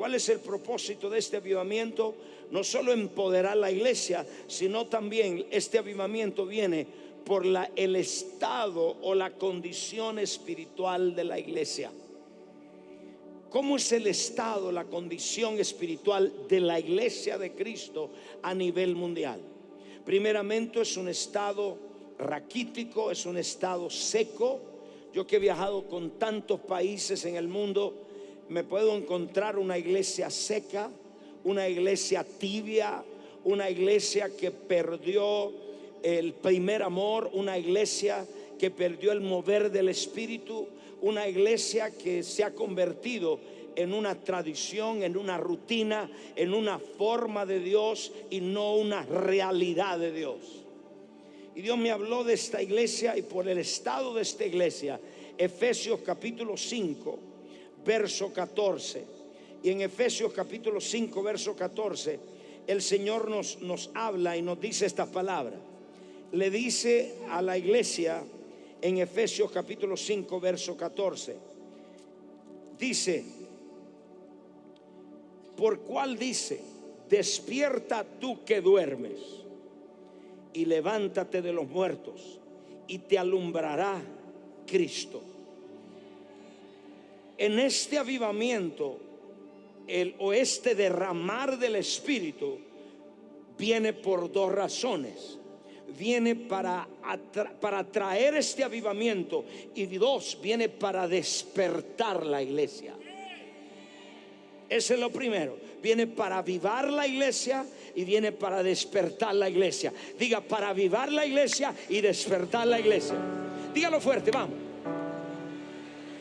¿Cuál es el propósito de este avivamiento? No solo empoderar la iglesia, sino también este avivamiento viene por el estado o la condición espiritual de la iglesia. ¿Cómo es el estado, la condición espiritual de la iglesia de Cristo a nivel mundial? Primeramente, es un estado raquítico, es un estado seco. Yo que he viajado con tantos países en el mundo, me puedo encontrar una iglesia seca, una iglesia tibia, una iglesia que perdió el primer amor, una iglesia que perdió el mover del Espíritu, una iglesia que se ha convertido en una tradición, en una rutina, en una forma de Dios y no una realidad de Dios. Y Dios me habló de esta iglesia y por el estado de esta iglesia. Efesios capítulo 5 verso 14. Y en Efesios capítulo 5 verso 14 el Señor nos habla y nos dice estas palabras. Le dice a la iglesia en Efesios capítulo 5 verso 14, dice: por cual dice, despierta tú que duermes y levántate de los muertos y te alumbrará Cristo. En este avivamiento este derramar del Espíritu viene por dos razones. Viene para traer este avivamiento, y dos, viene para despertar la iglesia. Ese es lo primero. Viene para avivar la iglesia y viene para despertar la iglesia. Diga, para avivar la iglesia y despertar la iglesia. Dígalo fuerte, vamos.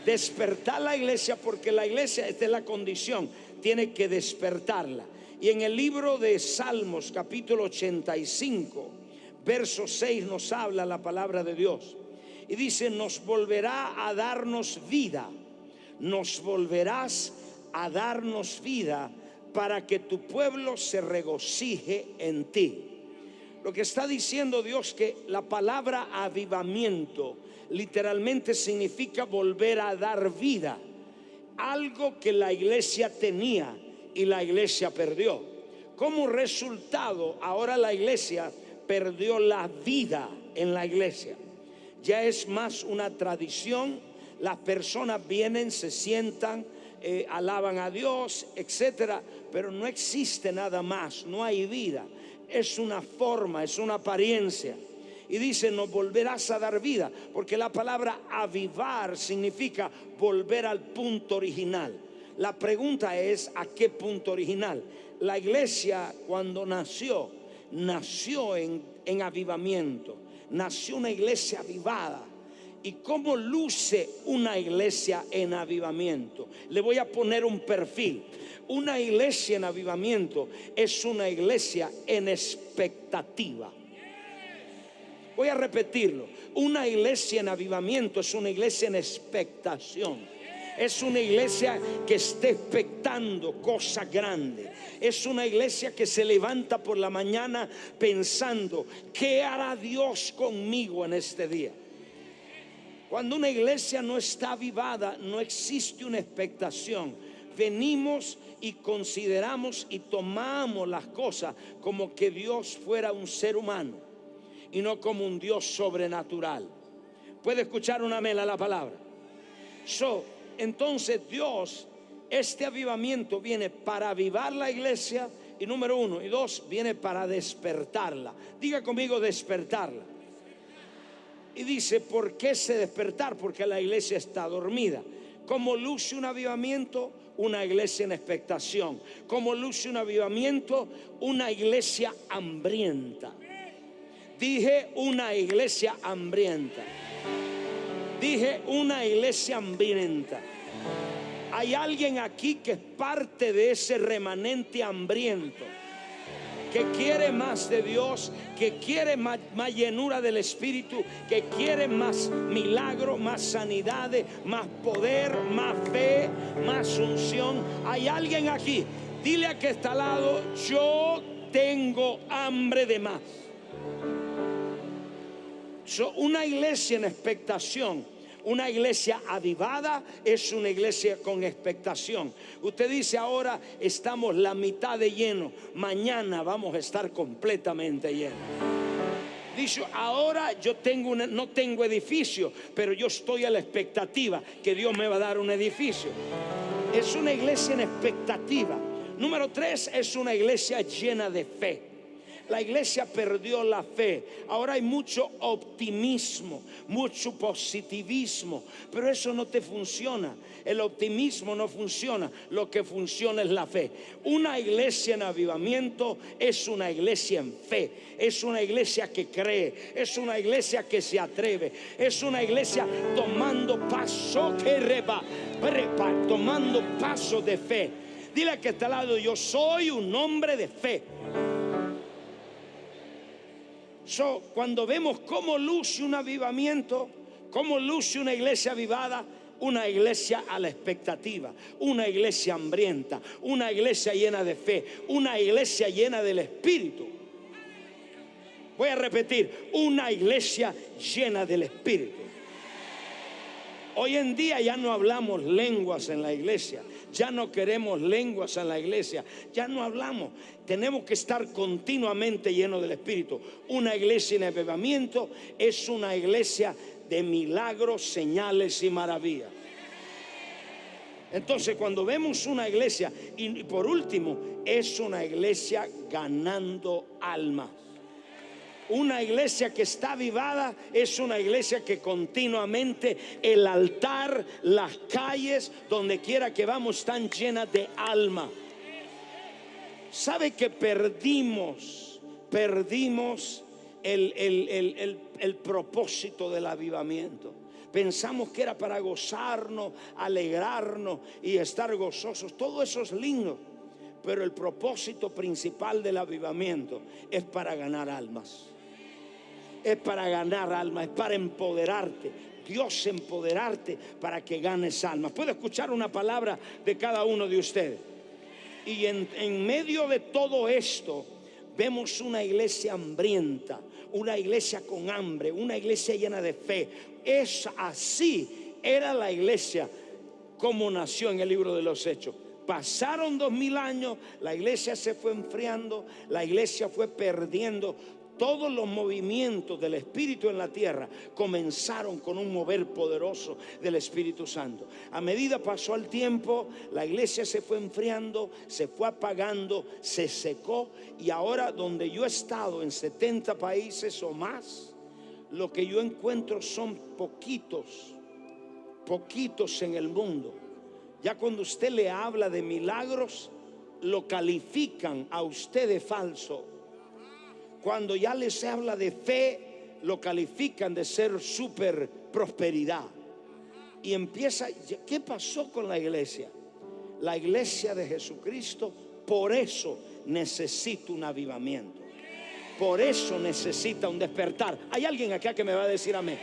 Despertar la iglesia, porque la iglesia, esta es la condición, tiene que despertarla. Y en el libro de Salmos capítulo 85 verso 6 nos habla la palabra de Dios y dice: nos volverá a darnos vida, nos volverás a darnos vida para que tu pueblo se regocije en ti. Lo que está diciendo Dios, que la palabra avivamiento literalmente significa volver a dar vida, algo que la iglesia tenía y la iglesia perdió. Como resultado, ahora la iglesia perdió la vida en la iglesia. Ya es más una tradición. Las personas vienen, se sientan, alaban a Dios, etcétera, pero no existe nada más, no hay vida. Es una forma, es una apariencia. Y dice: nos volverás a dar vida, porque la palabra avivar significa volver al punto original. La pregunta es: ¿a qué punto original? La iglesia, cuando nació en avivamiento, nació una iglesia avivada. ¿Y cómo luce una iglesia en avivamiento? Le voy a poner un perfil. Una iglesia en avivamiento es una iglesia en expectativa. Voy a repetirlo. Una iglesia en avivamiento es una iglesia en expectación. Es una iglesia que está expectando cosas grandes. Es una iglesia que se levanta por la mañana pensando: ¿qué hará Dios conmigo en este día? Cuando una iglesia no está avivada, no existe una expectación. Venimos y consideramos y tomamos las cosas como que Dios fuera un ser humano y no como un Dios sobrenatural. ¿Puede escuchar un amén a la palabra? Entonces Dios, este avivamiento viene para avivar la iglesia, y número uno, y dos, viene para despertarla. Diga conmigo: despertarla. Y dice: ¿por qué se despertar? Porque la iglesia está dormida. ¿Cómo luce un avivamiento? Una iglesia en expectación. ¿Cómo luce un avivamiento? Una iglesia hambrienta. Dije una iglesia hambrienta. Dije una iglesia hambrienta. Hay alguien aquí que es parte de ese remanente hambriento, que quiere más de Dios, que quiere más llenura del Espíritu, que quiere más milagro, más sanidades, más poder, más fe, más unción. Hay alguien aquí. Dile a que está al lado: yo tengo hambre de más. Una iglesia en expectación, Una iglesia avivada es una iglesia con expectación. Usted dice: ahora estamos la mitad de lleno, mañana vamos a estar completamente llenos. Dice: ahora yo no tengo edificio, pero yo estoy a la expectativa que Dios me va a dar un edificio. Es una iglesia en expectativa. Número 3, es una iglesia llena de fe. La iglesia perdió la fe. Ahora hay mucho optimismo, mucho positivismo, pero eso no te funciona. El optimismo no funciona. Lo que funciona es la fe. Una iglesia en avivamiento es una iglesia en fe. Es una iglesia que cree. Es una iglesia que se atreve. Es una iglesia tomando paso tomando paso de fe. Dile a que está al lado: yo soy un hombre de fe. Cuando vemos cómo luce un avivamiento, cómo luce una iglesia avivada, una iglesia a la expectativa, una iglesia hambrienta, una iglesia llena de fe, una iglesia llena del Espíritu. Voy a repetir: una iglesia llena del Espíritu. Hoy en día ya no hablamos lenguas en la iglesia. Ya no queremos lenguas en la iglesia. Ya no hablamos. Tenemos que estar continuamente llenos del Espíritu. Una iglesia en avivamiento es una iglesia de milagros, señales y maravillas. Entonces, cuando vemos una iglesia, y por último, es una iglesia ganando almas. Una iglesia que está avivada es una iglesia que continuamente el altar, las calles, donde quiera que vamos, están llenas de alma. ¿Sabe que perdimos el propósito del avivamiento? Pensamos que era para gozarnos, alegrarnos y estar gozosos. Todo eso es lindo, pero el propósito principal del avivamiento es para ganar almas. Es para ganar almas, es para empoderarte. Dios empoderarte para que ganes almas. Puedo escuchar una palabra de cada uno de ustedes. Y en medio de todo esto vemos una iglesia hambrienta, una iglesia con hambre, una iglesia llena de fe. Es así, era la iglesia como nació en el libro de los Hechos. Pasaron 2000 años, la iglesia se fue enfriando, la iglesia fue perdiendo. Todos los movimientos del Espíritu en la tierra comenzaron con un mover poderoso del Espíritu Santo. A medida pasó el tiempo, la iglesia se fue enfriando, se fue apagando, se secó. Y ahora, donde yo he estado en 70 países o más, lo que yo encuentro son poquitos en el mundo. Ya cuando usted le habla de milagros, lo califican a usted de falso. Cuando ya les habla de fe, lo califican de ser súper prosperidad. Y empieza, ¿qué pasó con la iglesia? La iglesia de Jesucristo, por eso necesita un avivamiento. Por eso necesita un despertar. ¿Hay alguien acá que me va a decir amén?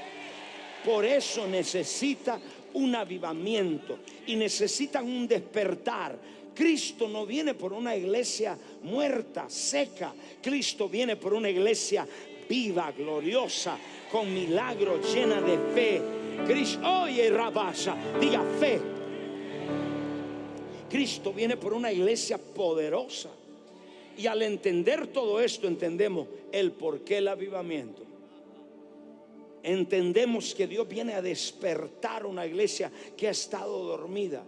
Por eso necesita un avivamiento y necesitan un despertar. Cristo no viene por una iglesia muerta, seca. Cristo viene por una iglesia viva, gloriosa, con milagros, llena de fe. Cristo, oye, Rabasha, diga fe. Cristo viene por una iglesia poderosa. Y al entender todo esto, entendemos el porqué el avivamiento. Entendemos que Dios viene a despertar una iglesia que ha estado dormida.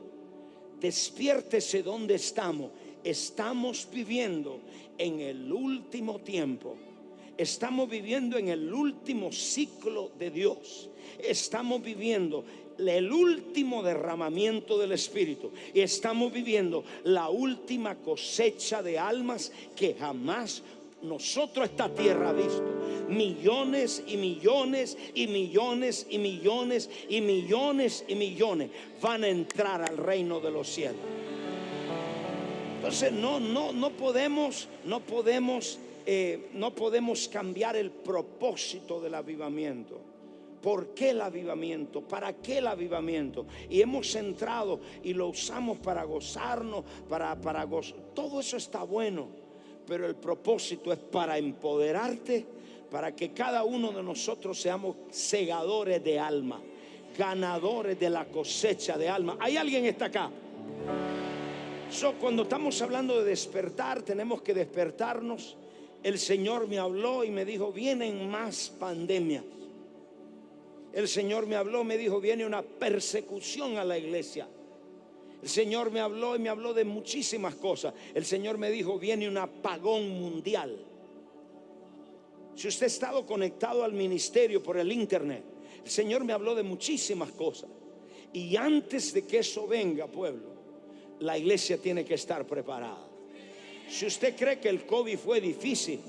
Despiértese donde estamos. Estamos viviendo en el último tiempo. Estamos viviendo en el último ciclo de Dios. Estamos viviendo el último derramamiento del Espíritu. Y estamos viviendo la última cosecha de almas que jamás esta tierra ha visto. Millones y millones y millones y millones y millones y millones van a entrar al reino de los cielos. Entonces no podemos cambiar el propósito del avivamiento. ¿Por qué el avivamiento? ¿Para qué el avivamiento? Y hemos entrado y lo usamos para gozarnos, para gozar. Todo eso está bueno, pero el propósito es para empoderarte, para que cada uno de nosotros seamos segadores de alma. ganadores de la cosecha de alma. ¿Hay alguien que está acá? Cuando estamos hablando de despertar, tenemos que despertarnos. El Señor me habló y me dijo: vienen más pandemias. El Señor me habló, me dijo: viene una persecución a la iglesia. El Señor me habló y me habló de muchísimas cosas. El Señor me dijo: viene un apagón mundial. Si usted ha estado conectado al ministerio por el internet, el Señor me habló de muchísimas cosas. Y antes de que eso venga, pueblo, la iglesia tiene que estar preparada. Si usted cree que el COVID fue difícil,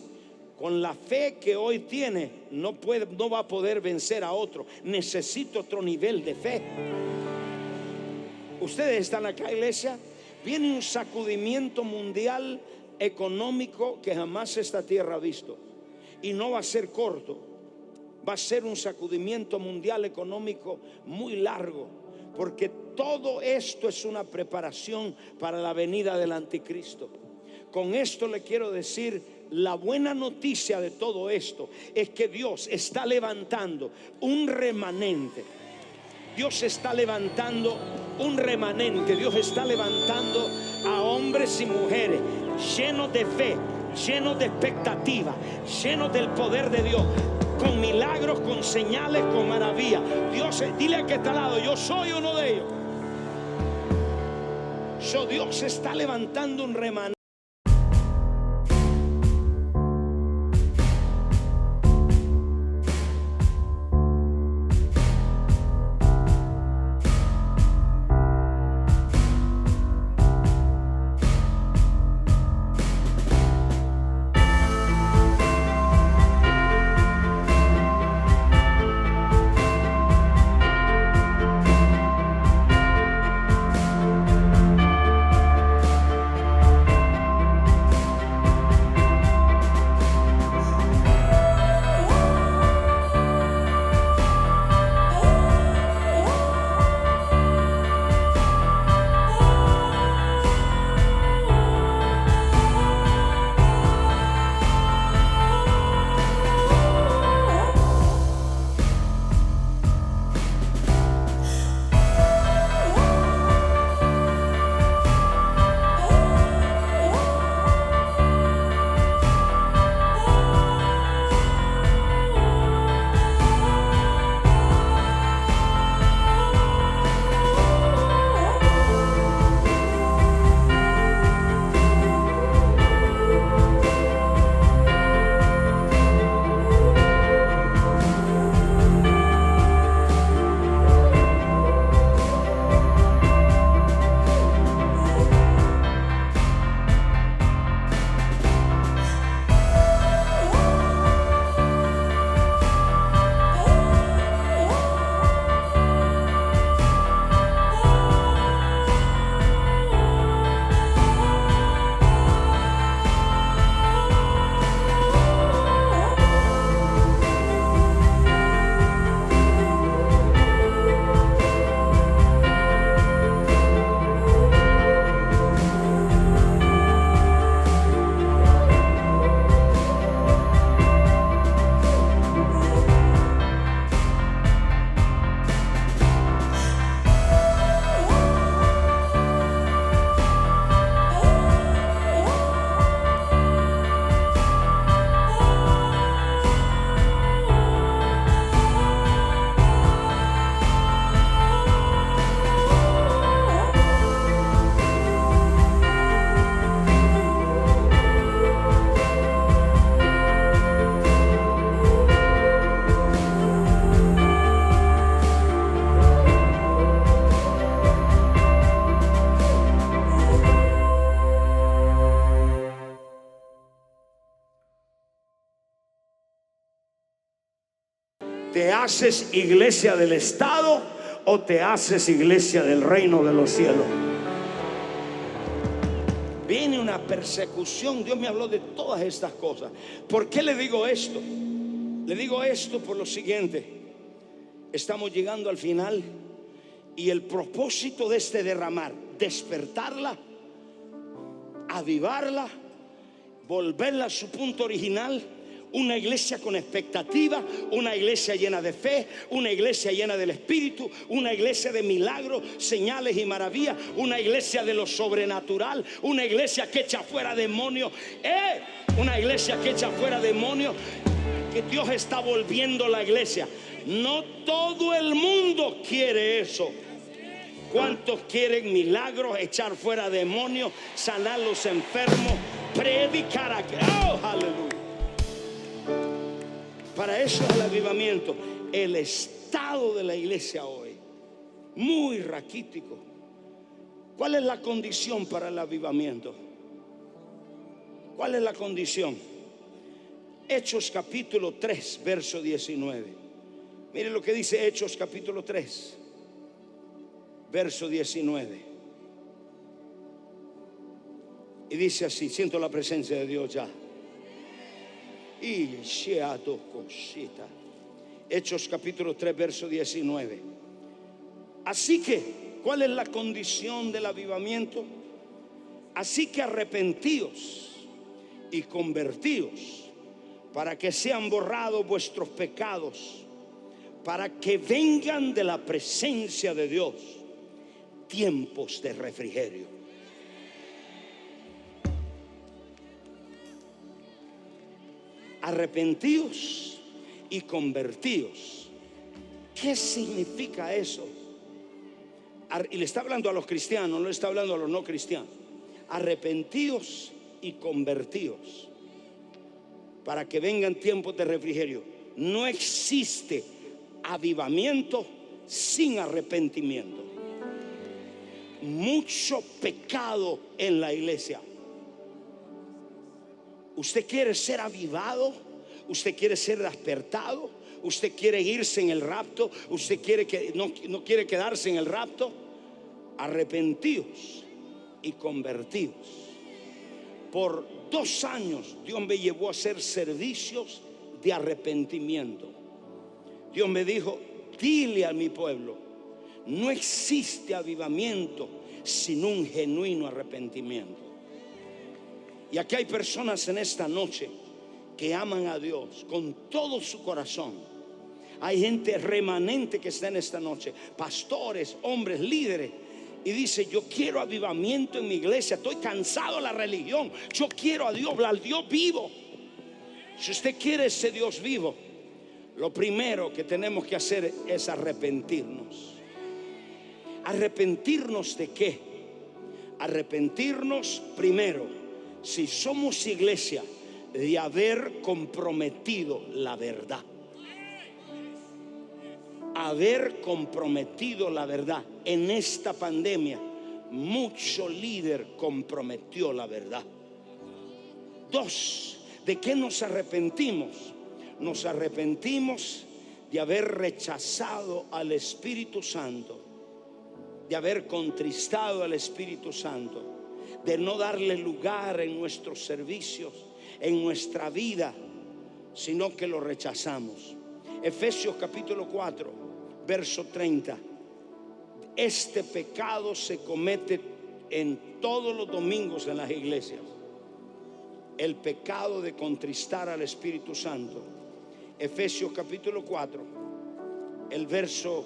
con la fe que hoy tiene, no va a poder vencer a otro. Necesita otro nivel de fe. Ustedes están acá, iglesia. Viene un sacudimiento mundial económico que jamás esta tierra ha visto. Y no va a ser corto. Va a ser un sacudimiento mundial económico muy largo. Porque todo esto es una preparación para la venida del anticristo. Con esto le quiero decir, la buena noticia de todo esto es que Dios está levantando un remanente. Dios está levantando un remanente. Dios está levantando a hombres y mujeres llenos de fe, llenos de expectativa, llenos del poder de Dios, con milagros, con señales, con maravillas. Dios, dile al que está al lado: yo soy uno de ellos. Dios está levantando un remanente. ¿Te haces iglesia del Estado o te haces iglesia del reino de los cielos? Viene una persecución. Dios me habló de todas estas cosas. ¿Por qué le digo esto? Le digo esto por lo siguiente: estamos llegando al final y el propósito de este derramar, despertarla, avivarla, volverla a su punto original. Una iglesia con expectativa, una iglesia llena de fe, una iglesia llena del Espíritu, una iglesia de milagros, señales y maravillas, una iglesia de lo sobrenatural, una iglesia que echa fuera demonios, una iglesia que echa fuera demonios, que Dios está volviendo la iglesia. No todo el mundo quiere eso. ¿Cuántos quieren milagros, echar fuera demonios, sanar los enfermos, predicar a aleluya? Para eso es el avivamiento. El estado de la iglesia hoy, muy raquítico. ¿Cuál es la condición para el avivamiento? ¿Cuál es la condición? Hechos capítulo 3, verso 19. Mire lo que dice Hechos capítulo 3, verso 19. Y dice así, siento la presencia de Dios ya. Y Hechos capítulo 3, verso 19. Así que, ¿cuál es la condición del avivamiento? Así que arrepentíos y convertíos, para que sean borrados vuestros pecados, para que vengan de la presencia de Dios tiempos de refrigerio. Arrepentíos y convertíos. ¿Qué significa eso? Y le está hablando a los cristianos, no le está hablando a los no cristianos. Arrepentíos y convertíos, para que vengan tiempos de refrigerio. No existe avivamiento sin arrepentimiento. Mucho pecado en la iglesia. ¿Usted quiere ser avivado? ¿Usted quiere ser despertado? ¿Usted quiere irse en el rapto? ¿Usted quiere que no quiere quedarse en el rapto? Arrepentíos y convertíos. Por 2 años Dios me llevó a hacer servicios de arrepentimiento. Dios me dijo, dile a mi pueblo, no existe avivamiento sin un genuino arrepentimiento. Y aquí hay personas en esta noche que aman a Dios con todo su corazón. Hay gente remanente que está en esta noche, pastores, hombres, líderes, y dice, yo quiero avivamiento en mi iglesia, estoy cansado de la religión, yo quiero a Dios, al Dios vivo. Si usted quiere ese Dios vivo, lo primero que tenemos que hacer es arrepentirnos. ¿Arrepentirnos de qué? Arrepentirnos primero, si somos iglesia, de haber comprometido la verdad. Haber comprometido la verdad. En esta pandemia, mucho líder comprometió la verdad. 2, ¿de qué nos arrepentimos? Nos arrepentimos de haber rechazado al Espíritu Santo, de haber contristado al Espíritu Santo, de no darle lugar en nuestros servicios, en nuestra vida, sino que lo rechazamos. Efesios capítulo 4, verso 30. Este pecado se comete en todos los domingos en las iglesias. El pecado de contristar al Espíritu Santo. Efesios capítulo 4, el verso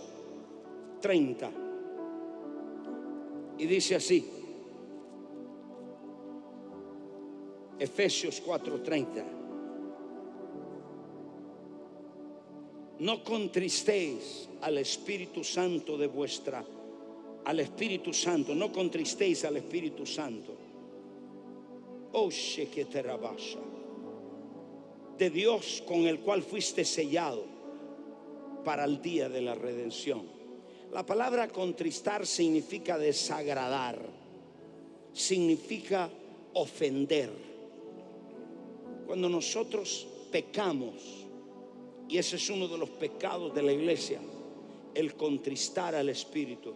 30. Y dice así. Efesios 4:30. No contristéis al Espíritu Santo no contristéis al Espíritu Santo. De Dios, con el cual fuiste sellado para el día de la redención. La palabra contristar significa desagradar, significa ofender. Cuando nosotros pecamos, y ese es uno de los pecados de la iglesia, el contristar al Espíritu.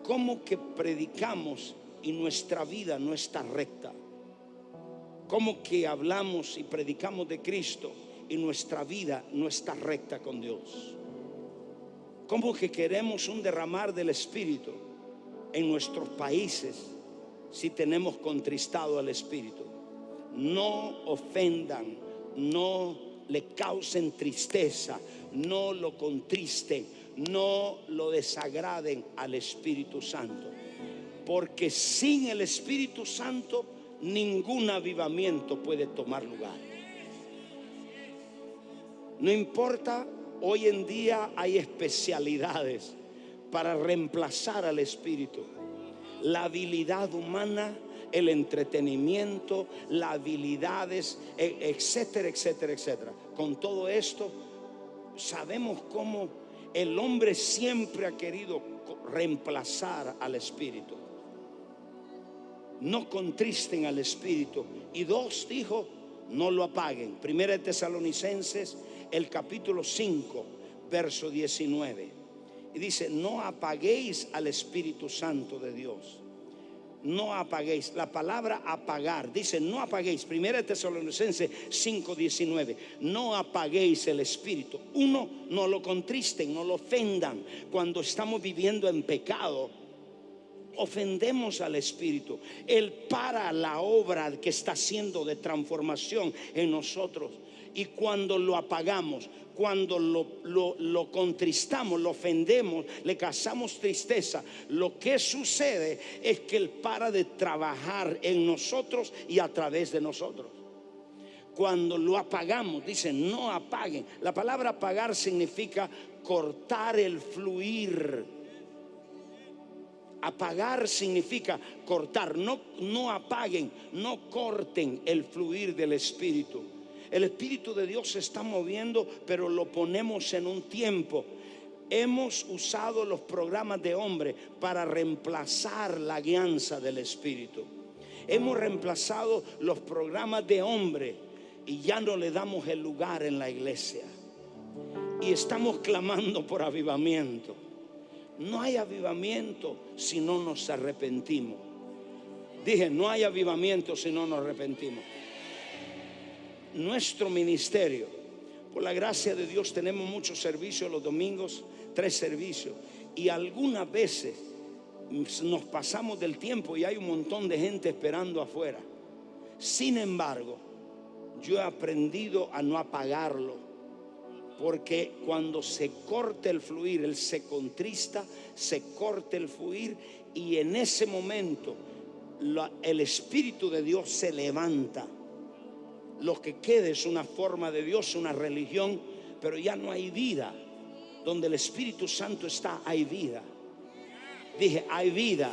¿Cómo que predicamos y nuestra vida no está recta? ¿Cómo que hablamos y predicamos de Cristo y nuestra vida no está recta con Dios? ¿Cómo que queremos un derramar del Espíritu en nuestros países si tenemos contristado al Espíritu? No ofendan no le causen tristeza, no lo contristen, no lo desagraden al Espíritu Santo. Porque sin el Espíritu Santo ningún avivamiento puede tomar lugar. No importa, hoy en día hay especialidades para reemplazar al Espíritu. La habilidad humana, el entretenimiento, las habilidades, etcétera, etcétera, etcétera. Con todo esto, sabemos cómo el hombre siempre ha querido reemplazar al Espíritu. No contristen al Espíritu. Y dos, dijo, no lo apaguen. Primera de Tesalonicenses, el capítulo 5, verso 19. Y dice, no apaguéis al Espíritu Santo de Dios. No apaguéis. La palabra apagar, dice no apaguéis. Primera de Tesalonicenses 5, 19. No apaguéis el Espíritu. Uno, no lo contristen, no lo ofendan. Cuando estamos viviendo en pecado, ofendemos al Espíritu. Él para la obra que está haciendo de transformación en nosotros. Y cuando lo apagamos, cuando lo contristamos, lo ofendemos, le causamos tristeza, lo que sucede es que Él para de trabajar en nosotros y a través de nosotros. Cuando lo apagamos, dice no apaguen. La palabra apagar significa cortar el fluir. Apagar significa cortar. No apaguen, no corten el fluir del Espíritu. El Espíritu de Dios se está moviendo, pero lo ponemos en un tiempo. Hemos usado los programas de hombre para reemplazar la guianza del Espíritu. Hemos reemplazado los programas de hombre y ya no le damos el lugar en la iglesia. Y estamos clamando por avivamiento. No hay avivamiento si no nos arrepentimos. Dije, no hay avivamiento si no nos arrepentimos. Nuestro ministerio, por la gracia de Dios, tenemos muchos servicios los domingos, 3 servicios. Y algunas veces nos pasamos del tiempo y hay un montón de gente esperando afuera. Sin embargo, yo he aprendido a no apagarlo. Porque cuando se corta el fluir, Él se contrista, se corta el fluir y en ese momento el Espíritu de Dios se levanta. Lo que queda es una forma de Dios, una religión, pero ya no hay vida. Donde el Espíritu Santo está, hay vida. Dije, hay vida.